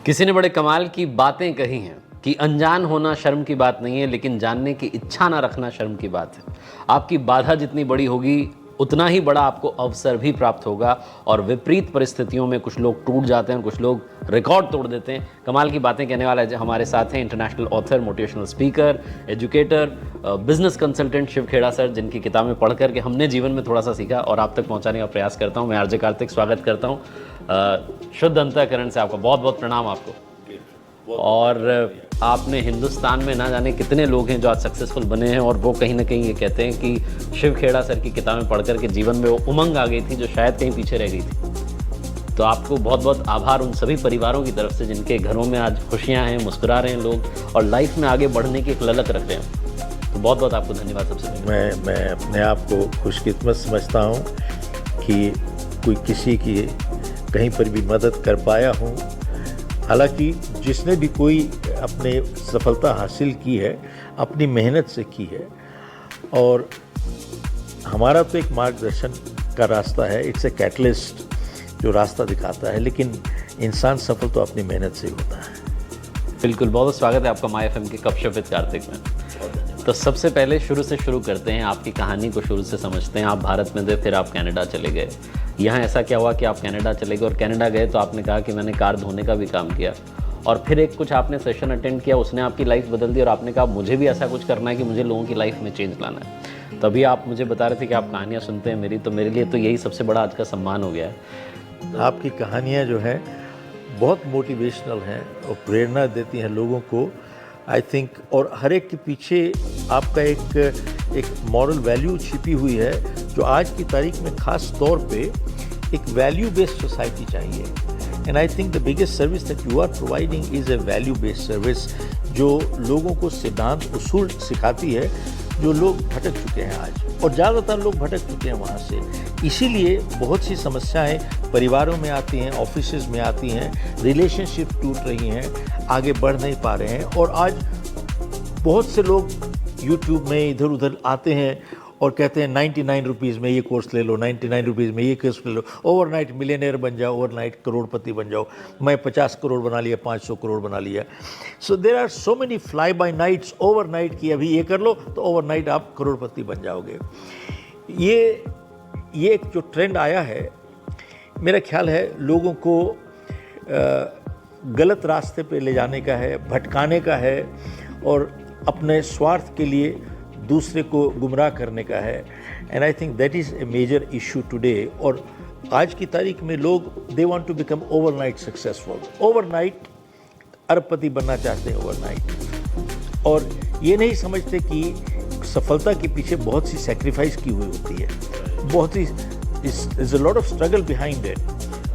किसी ने बड़े कमाल की बातें कही हैं कि अनजान होना शर्म की बात नहीं है, लेकिन जानने की इच्छा ना रखना शर्म की बात है। आपकी बाधा जितनी बड़ी होगी उतना ही बड़ा आपको अवसर भी प्राप्त होगा। और विपरीत परिस्थितियों में कुछ लोग टूट जाते हैं, कुछ लोग रिकॉर्ड तोड़ देते हैं। कमाल की बातें कहने वाला हमारे साथ हैं international author, motivational speaker, educator, business consultant Shiv Khera sir, जिनकी किताबें पढ़ करके हमने जीवन में थोड़ा सा सीखा और आप तक पहुंचाने का प्रयास करता हूं। मैं आरजे कार्तिक स्वागत करता हूं शुद्ध अंतःकरण से। आपका बहुत बहुत प्रणाम आपको। और आपने हिंदुस्तान में ना जाने कितने लोग हैं जो आज सक्सेसफुल बने हैं, और वो कहीं ना कहीं ये कहते हैं कि शिव खेड़ा सर की किताबें पढ़ कर के जीवन में वो उमंग आ गई थी जो शायद कहीं पीछे रह गई थी। तो आपको बहुत बहुत आभार उन सभी परिवारों की तरफ से जिनके घरों में आज खुशियां हैं, मुस्कुरा रहे हैं लोग और लाइफ में आगे बढ़ने की एक ललक रख रहे हैं। तो बहुत बहुत आपको धन्यवाद। सबसे पहले मैं अपने आप को खुशकिस्मत समझता हूँ कि कोई किसी की कहीं पर भी मदद कर पाया हूँ। हालांकि जिसने भी कोई अपने सफलता हासिल की है अपनी मेहनत से की है, और हमारा तो एक मार्गदर्शन का रास्ता है, इट्स ए कैटलिस्ट जो रास्ता दिखाता है, लेकिन इंसान सफल तो अपनी मेहनत से ही होता है। बिल्कुल, बहुत स्वागत है आपका माय एफएम के गपशप विद कार्तिक में। तो सबसे पहले शुरू से शुरू करते हैं, आपकी कहानी को शुरू से समझते हैं। आप भारत में थे, फिर आप कनाडा चले गए। यहाँ ऐसा क्या हुआ कि आप कनाडा चले गए? और कनाडा गए तो आपने कहा कि मैंने कार धोने का भी काम किया, और फिर एक कुछ आपने सेशन अटेंड किया, उसने आपकी लाइफ बदल दी और आपने कहा मुझे भी ऐसा कुछ करना है कि मुझे लोगों की लाइफ में चेंज लाना है। तभी आप मुझे बता रहे थे कि आप कहानियाँ सुनते हैं मेरी, तो मेरे लिए तो यही सबसे बड़ा आज का सम्मान हो गया है। आपकी कहानियाँ जो हैं बहुत मोटिवेशनल हैं और प्रेरणा देती हैं लोगों को, आई थिंक। और हर एक के पीछे आपका एक मॉरल वैल्यू छिपी हुई है जो आज की तारीख में ख़ास तौर पे एक वैल्यू बेस्ड सोसाइटी चाहिए। And I think the biggest service that you are providing is a value based service जो लोगों को सिद्धांत उसूल सिखाती है, जो लोग भटक चुके हैं आज, और ज़्यादातर लोग भटक चुके हैं वहाँ से। इसीलिए बहुत सी समस्याएं परिवारों में आती हैं, ऑफिसेज में आती हैं, रिलेशनशिप टूट रही हैं, आगे बढ़ नहीं पा रहे हैं। और आज बहुत से लोग यूट्यूब में इधर उधर आते हैं और कहते हैं 99 रुपीज़ में ये कोर्स ले लो, 99 रुपीज़ में ये कोर्स ले लो, ओवरनाइट मिलियनेयर बन जाओ, ओवरनाइट करोड़पति बन जाओ, मैं 50 करोड़ बना लिया, 500 करोड़ बना लिया। So there are so many fly by nights, overnight की अभी ये कर लो तो ओवरनाइट आप करोड़पति बन जाओगे। ये एक जो ट्रेंड आया है, मेरा ख्याल है लोगों को गलत रास्ते पे ले जाने का है, भटकाने का है, और अपने स्वार्थ के लिए दूसरे को गुमराह करने का है। And I think that is a major issue today. और आज की तारीख में लोग they want to become overnight successful, overnight अरबपति बनना चाहते हैं ओवरनाइट, और ये नहीं समझते कि सफलता के पीछे बहुत सी सेक्रीफाइस की हुई होती है, बहुत he is a lot of struggle behind it,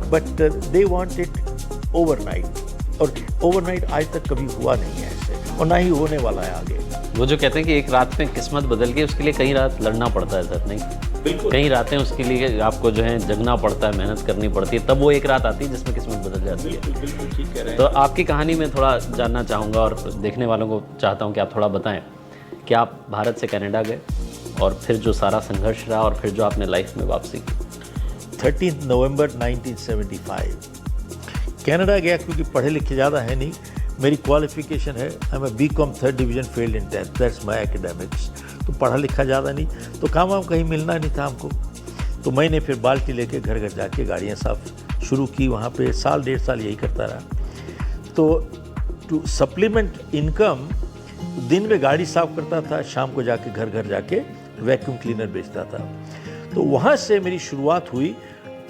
but they want it overnight. और ओवरनाइट आज तक कभी हुआ नहीं है ऐसे, और ना ही होने वाला है आगे। वो जो कहते हैं कि एक रात में किस्मत बदल गई, उसके लिए कई रात लड़ना पड़ता है सर, नहीं? बिल्कुल। कई रातें उसके लिए आपको जो है जगना पड़ता है, मेहनत करनी पड़ती है, तब वो एक रात आती है जिसमें किस्मत बदल जाती है। बिल्कुल ठीक कह रहे हैं। तो आपकी कहानी में थोड़ा जानना चाहूँगा, और देखने वालों को चाहता हूँ कि आप थोड़ा बताएं कि आप भारत से कनाडा गए और फिर जो सारा संघर्ष रहा, और फिर जो आपने लाइफ में वापसी की। 13 नवंबर 1975 कनाडा गया, क्योंकि पढ़े लिखे ज़्यादा है नहीं। मेरी क्वालिफिकेशन है, I am BCom 3rd division failed in 10th, that's my academics. तो पढ़ा लिखा ज़्यादा नहीं, तो काम वाम कहीं मिलना नहीं था हमको। तो मैंने फिर बाल्टी लेके घर घर जाके गाड़ियाँ साफ शुरू की। वहाँ पे साल 1.5 साल यही करता रहा। तो टू सप्लीमेंट इनकम दिन में गाड़ी साफ करता था, शाम को जाके घर घर जाके वैक्यूम क्लीनर बेचता था। तो वहाँ से मेरी शुरुआत हुई।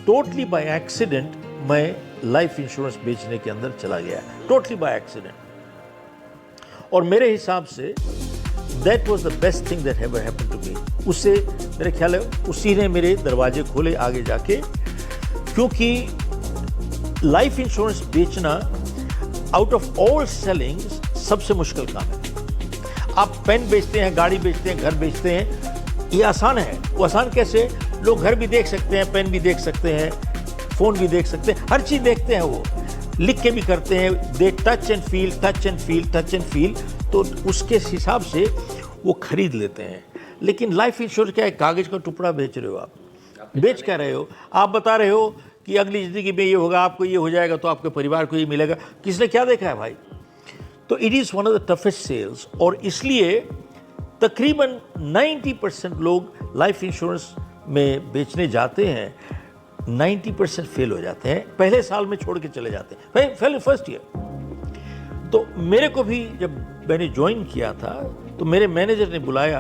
टोटली बाय एक्सीडेंट मैं लाइफ इंश्योरेंस बेचने के अंदर चला गया, टोटली बाय एक्सीडेंट। और मेरे हिसाब से that was the best thing that ever happened to me. उससे मेरे ख्याल है उसी ने मेरे दरवाजे खोले आगे जाके, क्योंकि लाइफ इंश्योरेंस बेचना आउट ऑफ ऑल सेलिंग्स सबसे मुश्किल काम है। आप पेन बेचते हैं, गाड़ी बेचते हैं, घर बेचते हैं, ये आसान है। वो आसान कैसे? लोग घर भी देख सकते हैं, पेन भी देख सकते हैं, फ़ोन भी देख सकते हैं, हर चीज़ देखते हैं, वो लिख के भी करते हैं, they touch and feel, touch and feel, touch and feel. तो उसके हिसाब से वो खरीद लेते हैं। लेकिन लाइफ इंश्योरेंस क्या है? कागज़ का टुकड़ा बेच रहे हो आप, बेच क्या रहे हो? आप बता रहे हो कि अगली ज़िंदगी में ये होगा, आपको ये हो जाएगा, तो आपके परिवार को ये मिलेगा। किसने क्या देखा है भाई? तो it is one of the toughest sales, और इसलिए तकरीबन 90% लोग लाइफ इंश्योरेंस में बेचने जाते हैं, 90% फेल हो जाते हैं, पहले साल में छोड़ के चले जाते हैं, पहले फर्स्ट ईयर। तो मेरे को भी जब मैंने ज्वाइन किया था तो मेरे मैनेजर ने बुलाया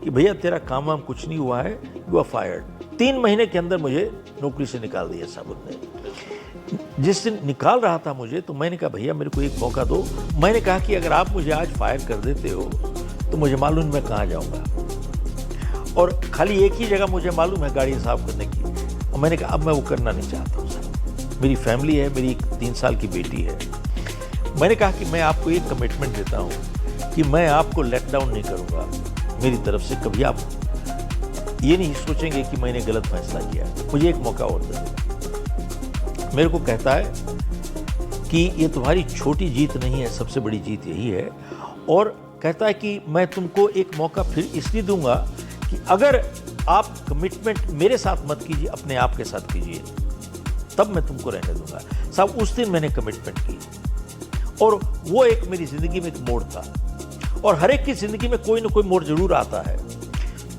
कि भैया तेरा काम वाम कुछ नहीं हुआ है, यू आर फायर्ड। 3 महीने के अंदर मुझे नौकरी से निकाल दिया साहब ने। जिस दिन निकाल रहा था मुझे, तो मैंने कहा भैया मेरे को एक मौका दो। मैंने कहा कि अगर आप मुझे आज फायर कर देते हो तो मुझे मालूम मैं कहाँ जाऊँगा, और खाली एक ही जगह मुझे मालूम है, गाड़ी साफ करने की। और मैंने कहा अब मैं वो करना नहीं चाहता हूँ साहब, मेरी फैमिली है, मेरी 3 साल की बेटी है। मैंने कहा कि मैं आपको एक कमिटमेंट देता हूँ कि मैं आपको लेट डाउन नहीं करूँगा मेरी तरफ से। कभी आप ये नहीं सोचेंगे कि मैंने गलत फैसला किया, मुझे एक मौका और दे। मेरे को कहता है कि ये तुम्हारी छोटी जीत नहीं है, सबसे बड़ी जीत यही है। और कहता है कि मैं तुमको एक मौका फिर इसलिए दूंगा कि अगर आप कमिटमेंट मेरे साथ मत कीजिए, अपने आप के साथ कीजिए, तब मैं तुमको रहने दूंगा। साहब उस दिन मैंने कमिटमेंट की, और वो एक मेरी ज़िंदगी में एक मोड़ था। और हर एक की ज़िंदगी में कोई ना कोई मोड़ जरूर आता है।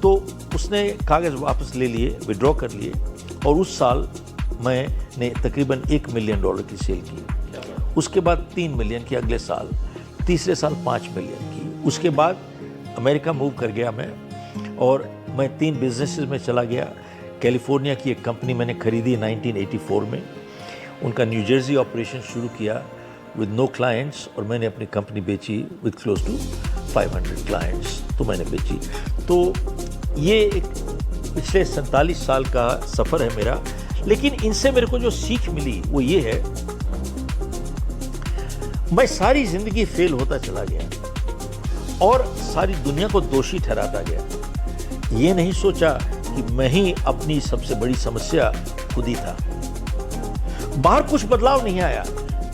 तो उसने कागज़ वापस ले लिए, विड्रॉ कर लिए, और उस साल मैंने तकरीबन $1 मिलियन की सेल की। उसके बाद 3 मिलियन की अगले साल, तीसरे साल 5 मिलियन की। उसके बाद अमेरिका मूव कर गया मैं, और मैं 3 बिजनेसेस में चला गया। कैलिफोर्निया की एक कंपनी मैंने खरीदी 1984 में, उनका न्यू जर्सी ऑपरेशन शुरू किया विद नो क्लाइंट्स, और मैंने अपनी कंपनी बेची विद क्लोज टू 500 क्लाइंट्स, तो मैंने बेची। तो ये एक पिछले 47 साल का सफ़र है मेरा। लेकिन इनसे मेरे को जो सीख मिली वो ये है, मैं सारी ज़िंदगी फेल होता चला गया और सारी दुनिया को दोषी ठहराता गया। ये नहीं सोचा कि मैं ही अपनी सबसे बड़ी समस्या खुद ही था। बाहर कुछ बदलाव नहीं आया,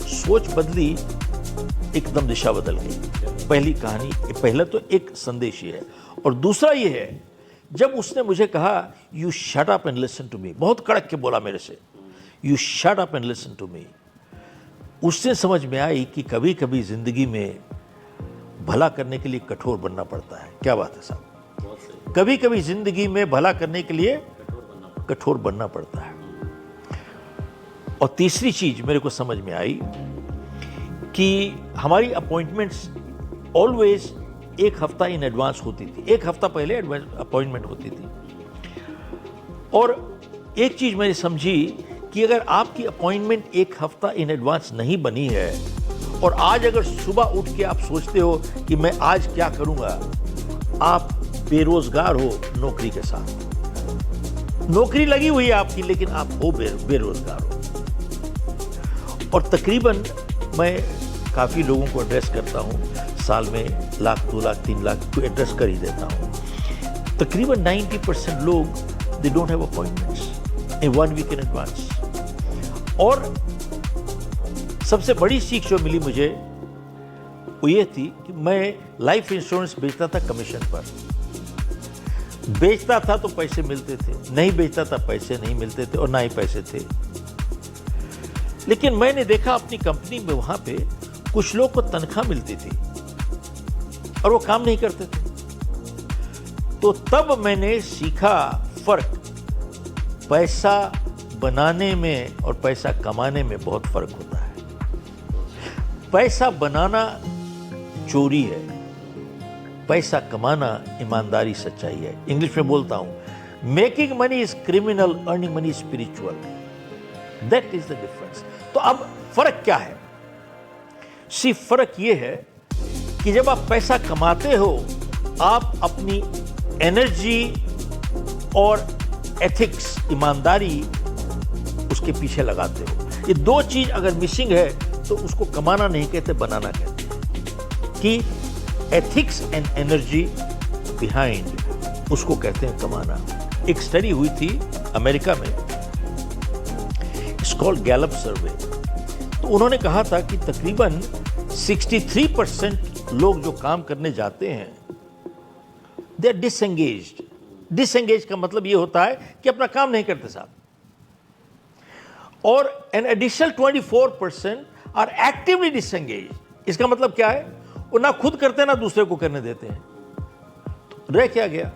सोच बदली, एकदम दिशा बदल गई। पहली कहानी, पहला तो एक संदेश ये है, और दूसरा ये है, जब उसने मुझे कहा you shut up and listen to me, बहुत कड़क के बोला मेरे से, you shut up and listen to me, उससे समझ में आई कि कभी कभी जिंदगी में भला करने के लिए कठोर बनना पड़ता है। क्या बात है साहब, कभी कभी जिंदगी में भला करने के लिए कठोर बनना पड़ता है। और तीसरी चीज मेरे को समझ में आई कि हमारी अपॉइंटमेंट्स ऑलवेज 1 हफ्ता इन एडवांस होती थी, 1 हफ्ता पहले अपॉइंटमेंट होती थी। और एक चीज मैंने समझी कि अगर आपकी अपॉइंटमेंट 1 हफ्ता इन एडवांस नहीं बनी है, और आज अगर सुबह उठ के आप सोचते हो कि मैं आज क्या करूंगा, आप बेरोजगार हो नौकरी के साथ। नौकरी लगी हुई है आपकी, लेकिन आप हो बेरोजगार हो। और तकरीबन मैं काफ़ी लोगों को एड्रेस करता हूँ, साल में 1 लाख 2 लाख 3 लाख को एड्रेस कर ही देता हूँ। तकरीबन 90% लोग they don't have appointments in 1 week in advance. और सबसे बड़ी सीख जो मिली मुझे वो ये थी कि मैं लाइफ इंश्योरेंस बेचता था कमीशन पर। बेचता था तो पैसे मिलते थे, नहीं बेचता था पैसे नहीं मिलते थे, और ना ही पैसे थे। लेकिन मैंने देखा अपनी कंपनी में वहां पे कुछ लोग को तनख्वाह मिलती थी और वो काम नहीं करते थे। तो तब मैंने सीखा फर्क, पैसा बनाने में और पैसा कमाने में बहुत फर्क होता है। पैसा बनाना चोरी है, पैसा कमाना ईमानदारी सच्चाई है। इंग्लिश में बोलता हूं, making money is criminal, earning money spiritual, that is the difference. तो अब फर्क क्या है? सिर्फ फर्क यह है कि जब आप पैसा कमाते हो, आप अपनी एनर्जी और एथिक्स, ईमानदारी उसके पीछे लगाते हो। ये 2 चीज अगर मिसिंग है तो उसको कमाना नहीं कहते, बनाना कहते हैं। कि एथिक्स एंड एनर्जी बिहाइंड, उसको कहते हैं कमाना। एक स्टडी हुई थी अमेरिका में, इट्स कॉल्ड गैलप सर्वे। तो उन्होंने कहा था कि तकरीबन 63% लोग जो काम करने जाते हैं, दे आर डिसएंगेज्ड। डिसएंगेज का मतलब ये होता है कि अपना काम नहीं करते साहब। और an additional 24% are actively disengage. इसका मतलब क्या है? वो ना खुद करते हैं ना दूसरे को करने देते हैं। तो रह क्या गया?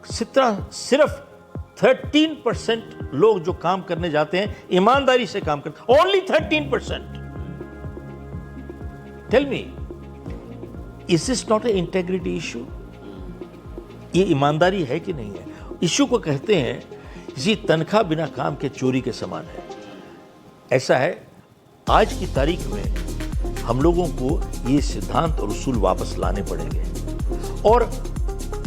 सिर्फ 13% लोग जो काम करने जाते हैं ईमानदारी से काम करते हैं। Only 13%। Tell me, is this not a integrity issue? ये ईमानदारी है कि नहीं है? इशू को कहते हैं इसी तनख्वाह बिना काम के चोरी के समान है। ऐसा है, आज की तारीख में हम लोगों को ये सिद्धांत और उसूल वापस लाने पड़ेंगे। और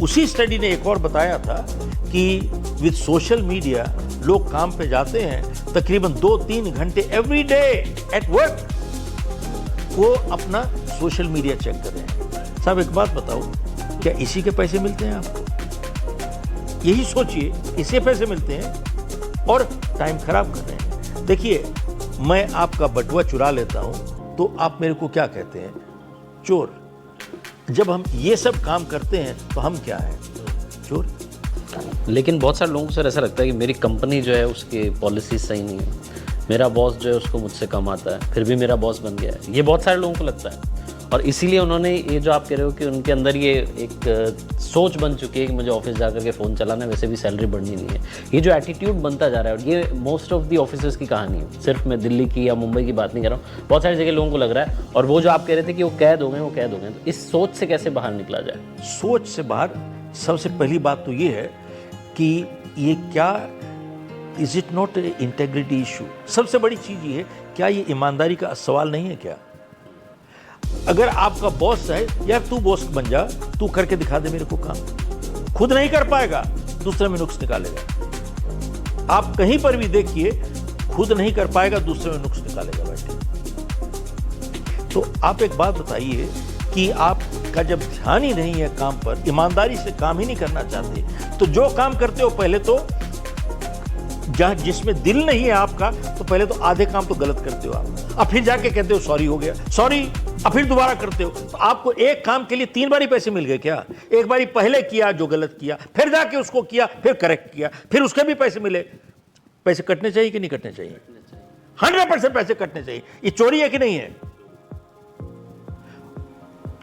उसी स्टडी ने एक और बताया था कि विद सोशल मीडिया लोग काम पे जाते हैं तकरीबन 2-3 घंटे एवरी डे एट वर्क, वो अपना सोशल मीडिया चेक कर रहे हैं। साहब एक बात बताओ, क्या इसी के पैसे मिलते हैं आपको? यही सोचिए, इसे पैसे मिलते हैं और टाइम खराब कर रहे हैं। देखिए, मैं आपका बटुआ चुरा लेता हूं तो आप मेरे को क्या कहते हैं? चोर। जब हम ये सब काम करते हैं तो हम क्या हैं? चोर। लेकिन बहुत सारे लोगों को सर ऐसा लगता है कि मेरी कंपनी जो है उसकी पॉलिसी सही नहीं है, मेरा बॉस जो है उसको मुझसे कम आता है, फिर भी मेरा बॉस बन गया है। ये बहुत सारे लोगों को लगता है और इसीलिए उन्होंने ये जो आप कह रहे हो कि उनके अंदर ये एक सोच बन चुकी है कि मुझे ऑफिस जाकर के फ़ोन चलाना है, वैसे भी सैलरी बढ़नी नहीं है। ये जो एटीट्यूड बनता जा रहा है, और ये मोस्ट ऑफ दी ऑफिसर्स की कहानी है, सिर्फ मैं दिल्ली की या मुंबई की बात नहीं कर रहा हूँ, बहुत सारी जगह लोगों को लग रहा है। और वो जो आप कह रहे थे कि वो कैद हो गए, तो इस सोच से कैसे बाहर निकला जाए? सोच से बाहर सबसे पहली बात तो ये है कि ये क्या, is it not a integrity issue? सबसे बड़ी चीज ये है, क्या ये ईमानदारी का सवाल नहीं है क्या? अगर आपका बॉस है, यार तू बॉस बन जा, तू करके दिखा दे मेरे को काम। खुद नहीं कर पाएगा, दूसरे में नुक्स निकालेगा। आप कहीं पर भी देखिए, खुद नहीं कर पाएगा, दूसरे में नुक्स निकालेगा बैठे। तो आप एक बात बताइए कि आपका जब ध्यान ही नहीं है काम पर, ईमानदारी से काम ही नहीं करना चाहते, तो जो काम करते हो पहले तो जहां जिसमें दिल नहीं है आपका, तो पहले तो आधे काम तो गलत करते हो आप। अब फिर जाके कहते हो सॉरी हो गया, सॉरी, अब फिर दोबारा करते हो। तो आपको एक काम के लिए 3 बारी पैसे मिल गए क्या? एक बारी पहले किया जो गलत किया, फिर जाके उसको किया, फिर करेक्ट किया, फिर उसके भी पैसे मिले। पैसे कटने चाहिए कि नहीं कटने चाहिए? 100% पैसे कटने चाहिए। ये चोरी है कि नहीं है?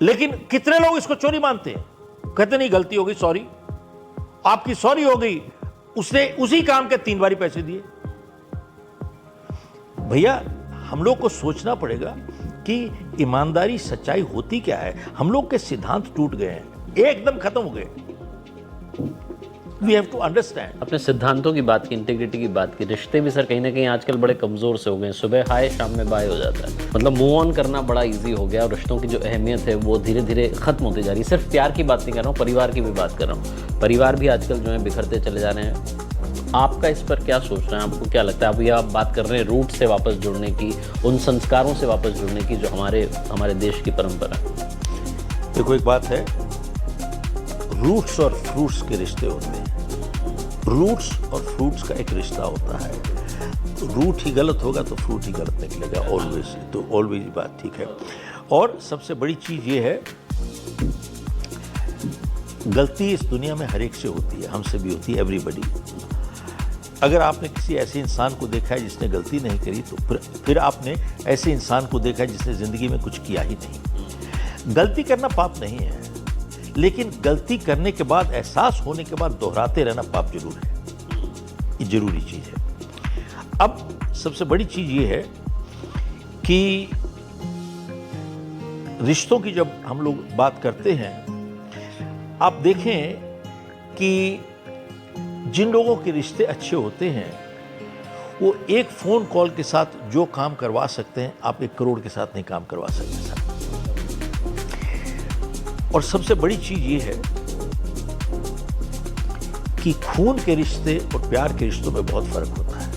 लेकिन कितने लोग इसको चोरी मानते हैं? कहते नहीं, गलती हो गई, सॉरी। आपकी सॉरी हो गई, उसने उसी काम के 3 बारी पैसे दिए। भैया, हम लोग को सोचना पड़ेगा कि ईमानदारी, सच्चाई होती क्या है। हम लोग के सिद्धांत टूट गए हैं, एकदम खत्म हो गए। We have to understand. अपने सिद्धांतों की बात की, इंटीग्रिटी की बात की, रिश्ते भी सर कहीं ना कहीं आजकल बड़े कमज़ोर से हो गए हैं। सुबह हाय, शाम में बाय हो जाता है। मतलब मूव ऑन करना बड़ा इजी हो गया और रिश्तों की जो अहमियत है वो धीरे धीरे खत्म होती जा रही है। सिर्फ प्यार की बात नहीं कर रहा हूँ, परिवार की भी बात कर रहा हूँ। परिवार भी आजकल जो है बिखरते चले जा रहे हैं। आपका इस पर क्या सोचना है? आपको क्या लगता है? आप बात कर रहे हैं रूट से वापस जुड़ने की, उन संस्कारों से वापस जुड़ने की जो हमारे देश की परंपरा है। देखो, एक बात है, रूट्स और फ्रूट्स के रिश्ते होते हैं। रूट्स और फ्रूट्स का एक रिश्ता होता है। तो रूट ही गलत होगा तो फ्रूट ही गलत निकलेगा, ऑलवेज। तो ऑलवेज बात ठीक है। और सबसे बड़ी चीज ये है, गलती इस दुनिया में हर एक से होती है, हमसे भी होती है, एवरीबडी। अगर आपने किसी ऐसे इंसान को देखा है जिसने गलती नहीं करी, तो फिर आपने ऐसे इंसान को देखा है जिसने जिंदगी में कुछ किया ही नहीं। गलती करना पाप नहीं है, लेकिन गलती करने के बाद, एहसास होने के बाद दोहराते रहना पाप जरूर है। ये जरूरी चीज है। अब सबसे बड़ी चीज ये है कि रिश्तों की जब हम लोग बात करते हैं, आप देखें कि जिन लोगों के रिश्ते अच्छे होते हैं, वो एक फोन कॉल के साथ जो काम करवा सकते हैं, आप 1 करोड़ के साथ नहीं काम करवा सकते साहब। और सबसे बड़ी चीज ये है कि खून के रिश्ते और प्यार के रिश्तों में बहुत फर्क होता है।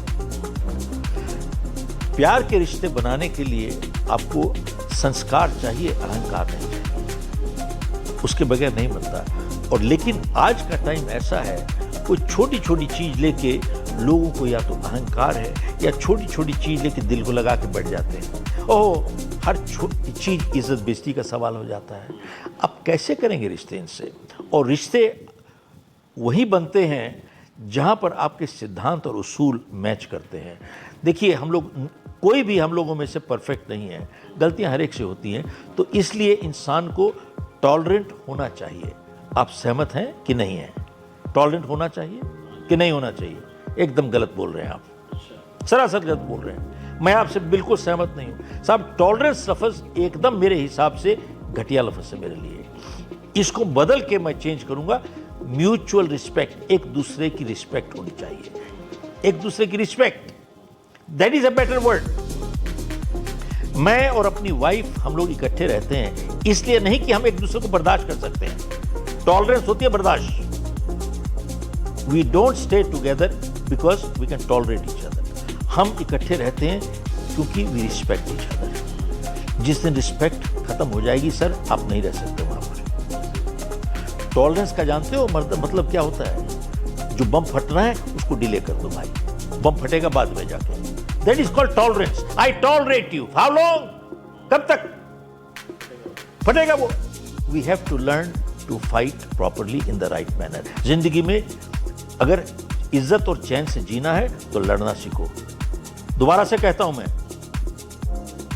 प्यार के रिश्ते बनाने के लिए आपको संस्कार चाहिए, अहंकार नहीं चाहिए। उसके बगैर नहीं बनता। और लेकिन आज का टाइम ऐसा है, कोई छोटी छोटी चीज लेके लोगों को या तो अहंकार है, या छोटी छोटी चीज लेके दिल को लगा के बैठ जाते हैं। ओह, हर छोटी चीज इज्जत बेइज्जती का सवाल हो जाता है। अब कैसे करेंगे रिश्ते इनसे? और रिश्ते वही बनते हैं जहाँ पर आपके सिद्धांत और उसूल मैच करते हैं। देखिए हम लोग, कोई भी हम लोगों में से परफेक्ट नहीं है, गलतियाँ हर एक से होती हैं, तो इसलिए इंसान को टॉलरेंट होना चाहिए। आप सहमत हैं कि नहीं हैं? टॉलरेंट होना चाहिए कि नहीं होना चाहिए? एकदम गलत बोल रहे हैं आप, सरासर गलत बोल रहे हैं। मैं आपसे बिल्कुल सहमत नहीं हूँ साहब। टॉलरेंस लफ्ज़ एकदम मेरे हिसाब से घटिया लफ्ज़ है मेरे लिए। इसको बदल के मैं चेंज करूँगा, म्यूचुअल रिस्पेक्ट, एक दूसरे की रिस्पेक्ट होनी चाहिए, एक दूसरे की respect, that is a better word. मैं और अपनी वाइफ हम लोग इकट्ठे रहते हैं इसलिए नहीं कि हम एक दूसरे को बर्दाश्त कर सकते हैं। टॉलरेंस होती है बर्दाश्त। We don't stay together because we can tolerate each other. हम इकट्ठे रहते हैं क्योंकि वी रिस्पेक्ट ईच अदर। जिस दिन रिस्पेक्ट खत्म हो जाएगी सर, आप नहीं रह सकते वहां पर। टॉलरेंस का जानते हो मतलब क्या होता है? जो बम फटना है उसको डिले कर दो भाई, बम फटेगा बाद में जाके। That is called tolerance. I tolerate you. How long? कब तक फटेगा वो? We have to learn to fight properly in the right manner. जिंदगी में अगर इज्जत और चैन से जीना है तो लड़ना सीखो। दोबारा से कहता हूं मैं,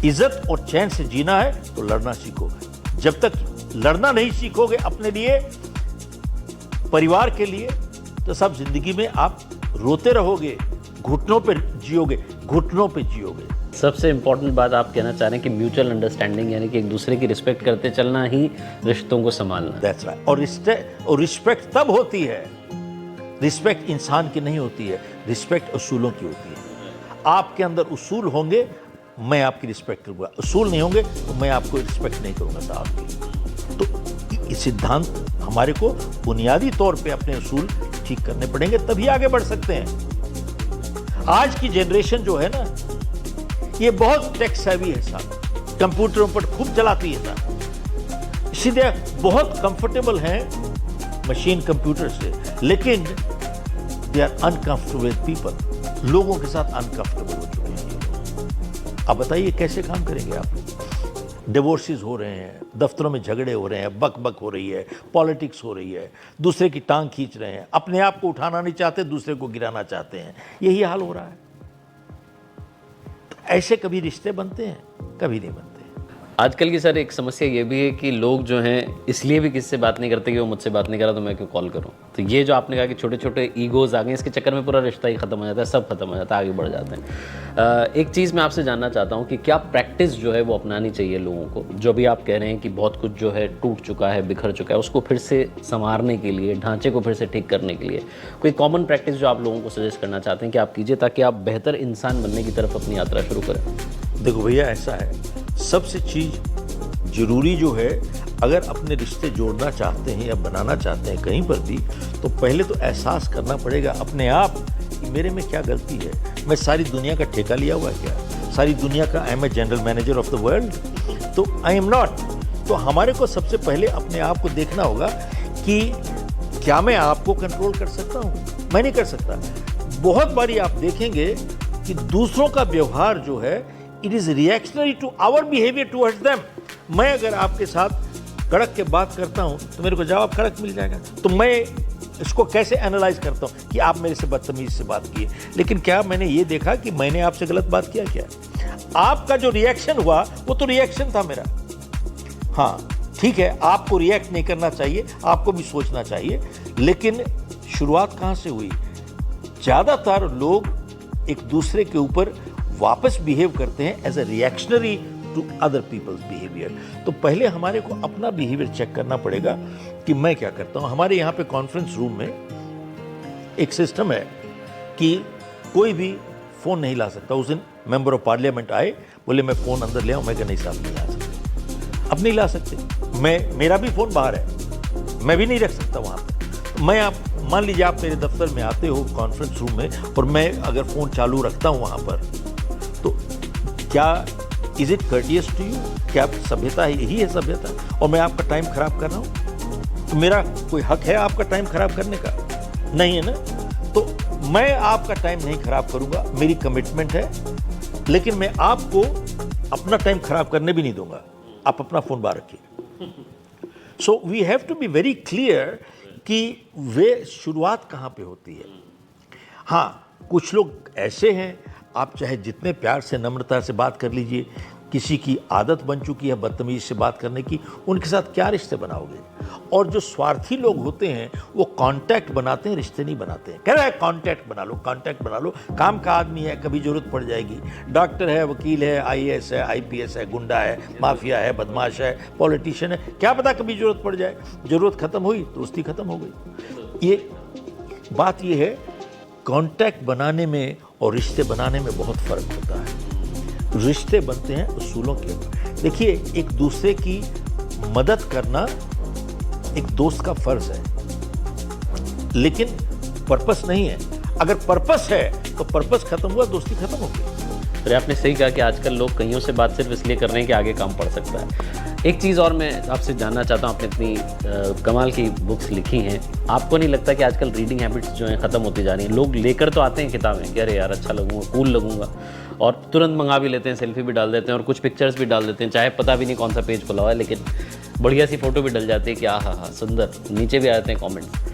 इज्जत और चैन से जीना है तो लड़ना सीखो। जब तक लड़ना नहीं सीखोगे अपने लिए, परिवार के लिए, तो सब जिंदगी में आप रोते रहोगे, घुटनों पे जियोगे, घुटनों पे जियोगे। सबसे इम्पोर्टेंट बात आप कहना चाह रहे हैं कि म्यूचुअल अंडरस्टैंडिंग, यानी कि एक दूसरे की रिस्पेक्ट करते चलना ही रिश्तों को संभालना। That's right. और रिस्पेक्ट तब होती है, रिस्पेक्ट इंसान की नहीं होती है, रिस्पेक्ट उसूलों की होती है। आपके अंदर उसूल होंगे, मैं आपकी रिस्पेक्ट करूंगा। उसूल नहीं होंगे तो मैं आपको रिस्पेक्ट नहीं करूंगा साहब की। तो ये सिद्धांत हमारे को बुनियादी तौर पे अपने उसूल ठीक करने पड़ेंगे, तभी आगे बढ़ सकते हैं। आज की जनरेशन जो है ना, ये बहुत टेक सेवी है साहब, कंप्यूटरों पर खूब चलाती है साहब, सीधे बहुत कंफर्टेबल हैं मशीन कंप्यूटर से, लेकिन they are uncomfortable with people. लोगों के साथ अनकंफर्टेबल हो चुके हैं। अब बताइए कैसे काम करेंगे आप लोग? डिवोर्सेस हो रहे हैं, दफ्तरों में झगड़े हो रहे हैं, बक बक हो रही है, पॉलिटिक्स हो रही है, दूसरे की टांग खींच रहे हैं, अपने आप को उठाना नहीं चाहते, दूसरे को गिराना चाहते हैं। यही हाल हो रहा है। तो ऐसे कभी रिश्ते बनते हैं? कभी नहीं बनते। आजकल की सर एक समस्या ये भी है कि लोग जो हैं इसलिए भी किससे बात नहीं करते कि वो मुझसे बात नहीं कर रहा तो मैं क्यों कॉल करूं। तो ये जो आपने कहा कि छोटे छोटे ईगोज़ आ गए, इसके चक्कर में पूरा रिश्ता ही ख़त्म हो जाता है, सब खत्म हो जाता है, आगे बढ़ जाते हैं। एक चीज़ मैं आपसे जानना चाहता हूं कि क्या प्रैक्टिस जो है वो अपनानी चाहिए लोगों को? जो भी आप कह रहे हैं कि बहुत कुछ जो है टूट चुका है, बिखर चुका है, उसको फिर से संवारने के लिए, ढांचे को फिर से ठीक करने के लिए कोई कॉमन प्रैक्टिस जो आप लोगों को सजेस्ट करना चाहते हैं कि आप कीजिए ताकि आप बेहतर इंसान बनने की तरफ अपनी यात्रा शुरू करें? देखो भैया, ऐसा है, सबसे चीज़ जरूरी जो है, अगर अपने रिश्ते जोड़ना चाहते हैं या बनाना चाहते हैं कहीं पर भी, तो पहले तो एहसास करना पड़ेगा अपने आप कि मेरे में क्या गलती है। मैं सारी दुनिया का ठेका लिया हुआ है क्या? सारी दुनिया का I am a general manager of the world? तो आई एम नॉट। तो हमारे को सबसे पहले अपने आप को देखना होगा कि क्या मैं आपको कंट्रोल कर सकता हूँ? मैं नहीं कर सकता। बहुत बारी आप देखेंगे कि दूसरों का व्यवहार जो है, it is reactionary to our behaviour towards them. मैं अगर आपके साथ कड़क के बात करता हूं तो मेरे को जवाब कड़क मिल जाएगा। तो मैं इसको कैसे एनालाइज करता हूं कि आप मेरे से बदतमीज से बात किए, लेकिन क्या मैंने ये देखा कि मैंने आपसे गलत बात किया? क्या आपका जो रिएक्शन हुआ वो तो रिएक्शन था मेरा। हाँ ठीक है, आपको रिएक्ट नहीं करना चाहिए, आपको भी सोचना चाहिए, लेकिन शुरुआत कहाँ से हुई? ज़्यादातर लोग एक दूसरे के ऊपर वापस बिहेव करते हैं as a reactionary to other people's behaviour. तो पहले हमारे को अपना बिहेवियर चेक करना पड़ेगा कि मैं क्या करता हूँ। हमारे यहाँ पे कॉन्फ्रेंस रूम में एक सिस्टम है कि कोई भी फ़ोन नहीं ला सकता। उस दिन मेंबर ऑफ पार्लियामेंट आए, बोले मैं फ़ोन अंदर ले आऊँ, मैं कहा नहीं साहब नहीं ला सकते, अब नहीं ला सकते। मेरा भी फ़ोन बाहर है, मैं भी नहीं रख सकता वहाँ पर। मैं आप मान लीजिए आप मेरे दफ्तर में आते हो कॉन्फ्रेंस रूम में, और मैं अगर फ़ोन चालू रखता हूँ वहाँ पर, तो क्या is it courteous to you? क्या सभ्यता है? यही है सभ्यता? और मैं आपका टाइम खराब कर रहा हूँ, तो मेरा कोई हक है आपका टाइम खराब करने का? नहीं है ना। तो मैं आपका टाइम नहीं खराब करूंगा, मेरी कमिटमेंट है, लेकिन मैं आपको अपना टाइम खराब करने भी नहीं दूंगा। आप अपना फोन बाहर रखिए। So we have to be very clear कि वे शुरुआत कहाँ पे होती है। हाँ, कुछ लोग ऐसे हैं, आप चाहे जितने प्यार से नम्रता से बात कर लीजिए, किसी की आदत बन चुकी है बदतमीजी से बात करने की, उनके साथ क्या रिश्ते बनाओगे। और जो स्वार्थी लोग होते हैं वो कांटेक्ट बनाते हैं, रिश्ते नहीं बनाते हैं। कह रहा है कांटेक्ट बना लो, कांटेक्ट बना लो, काम का आदमी है, कभी जरूरत पड़ जाएगी। डॉक्टर है, वकील है, IAS है, IPS है, गुंडा है, माफिया है, बदमाश है, पॉलिटिशियन है, क्या पता कभी जरूरत पड़ जाए। जरूरत खत्म हुई, दोस्ती खत्म हो गई। ये बात ये है, कांटेक्ट बनाने में और रिश्ते बनाने में बहुत फ़र्क होता है। रिश्ते बनते हैं उसूलों के ऊपर। देखिए, एक दूसरे की मदद करना एक दोस्त का फर्ज है, लेकिन पर्पस नहीं है। अगर पर्पस है तो पर्पस खत्म हुआ, दोस्ती खत्म हो गई। तो आपने सही कहा कि आजकल लोग कईयों से बात सिर्फ इसलिए कर रहे हैं कि आगे काम पड़ सकता है। एक चीज़ और मैं आपसे जानना चाहता हूँ, आपने इतनी कमाल की बुक्स लिखी हैं, आपको नहीं लगता कि आजकल रीडिंग हैबिट्स जो हैं ख़त्म होती जा रही हैं? लोग लेकर तो आते हैं किताबें कि अरे यार अच्छा लगूंगा, कूल लगूंगा, और तुरंत मंगा भी लेते हैं, सेल्फी भी डाल देते हैं और कुछ पिक्चर्स भी डाल देते हैं, चाहे पता भी नहीं कौन सा पेज खुला हुआ है, लेकिन बढ़िया सी फोटो भी डल जाती है कि हाँ सुंदर, नीचे भी आ जाते हैं कॉमेंट्स।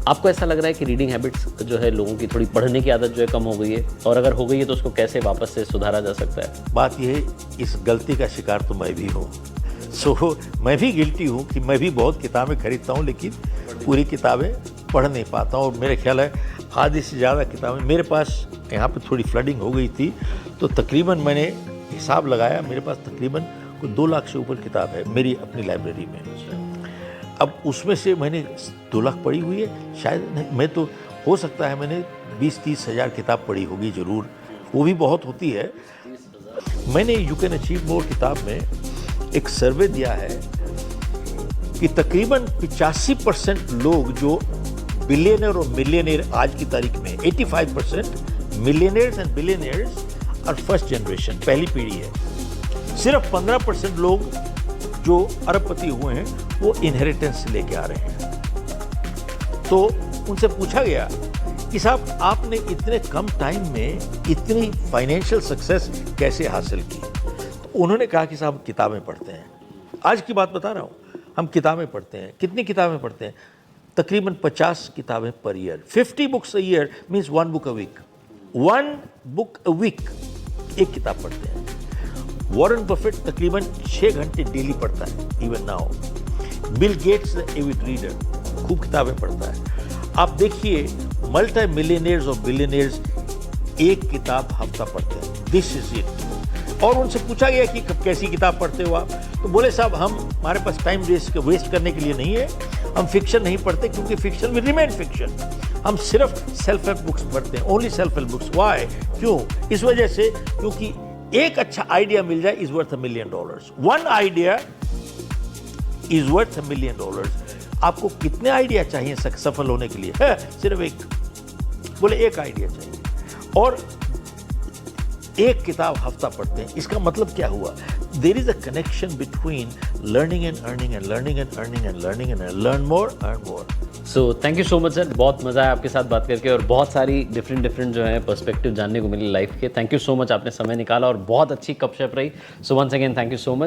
आपको ऐसा लग रहा है कि रीडिंग हैबिट्स जो है लोगों की, थोड़ी पढ़ने की आदत जो है कम हो गई है, और अगर हो गई है तो उसको कैसे वापस से सुधारा जा सकता है? बात यह है, इस गलती का शिकार तो मैं भी हूँ। मैं भी गिल्टी हूँ कि मैं भी बहुत किताबें खरीदता हूँ, लेकिन पूरी किताबें पढ़ नहीं पाता हूँ। और मेरे ख्याल है आधी से ज़्यादा किताबें मेरे पास, यहाँ पे थोड़ी फ्लडिंग हो गई थी, तो तकरीबन मैंने हिसाब लगाया, मेरे पास तकरीबन कोई 2 लाख से ऊपर किताब है मेरी अपनी लाइब्रेरी में। अब उसमें से मैंने 2 लाख पढ़ी हुई है शायद नहीं, मैं तो हो सकता है मैंने 20-30 हज़ार किताब पढ़ी होगी ज़रूर, वो भी बहुत होती है। मैंने यू कैन अचीव मोर किताब में एक सर्वे दिया है कि तकरीबन 85% लोग जो बिलियनर और मिलियनर आज की तारीख में, 85% मिलियनर्स एंड बिलियनर्स और फर्स्ट जनरेशन, पहली पीढ़ी है। सिर्फ 15% लोग जो अरबपति हुए हैं वो इनहेरिटेंस से लेके आ रहे हैं। तो उनसे पूछा गया कि साहब आपने इतने कम टाइम में इतनी फाइनेंशियल सक्सेस कैसे हासिल की? तो उन्होंने कहा कि साहब किताबें पढ़ते हैं। आज की बात बता रहा हूँ, हम किताबें पढ़ते हैं। कितनी किताबें पढ़ते हैं? तकरीबन 50 किताबें per year. 50 books a year means 1 book a week. 1 book a week, एक किताब पढ़ते हैं। वॉरेन बफेट तकरीबन 6 घंटे डेली पढ़ता है, even now. Bill Gates Avid reader, खूब किताबें पढ़ता है। आप देखिए, मल्टी मिलियनियर्स और बिलियनियर्स एक किताब हफ्ता पढ़ते हैं। This is it. और उनसे पूछा गया कि कैसी किताब पढ़ते हो आप? तो बोले साहब हमारे पास टाइम वेस्ट करने के लिए नहीं है, हम फिक्शन नहीं पढ़ते क्योंकि फिक्शन विल रिमेन फिक्शन। हम सिर्फ सेल्फ हेल्प बुक्स पढ़ते हैं, only self help books. Why? क्यों? इस वजह से क्योंकि एक अच्छा आइडिया मिल जाए is worth $1 million। 1 idea is worth $1 million। आपको कितने आइडिया चाहिए सफल होने के लिए? है सिर्फ एक। बोले एक आइडिया चाहिए, और एक किताब हफ्ता पढ़ते हैं। इसका मतलब क्या हुआ? There is a connection between learning and earning and learning and earning and learning and learn more, earn more. So thank you so much sir, बहुत मज़ा आया आपके साथ बात करके, और बहुत सारी डिफरेंट जो है पर्सपेक्टिव जानने को मिली लाइफ के। थैंक यू सो मच, आपने समय निकाला और बहुत अच्छी गपशप रही। So once again thank you so much.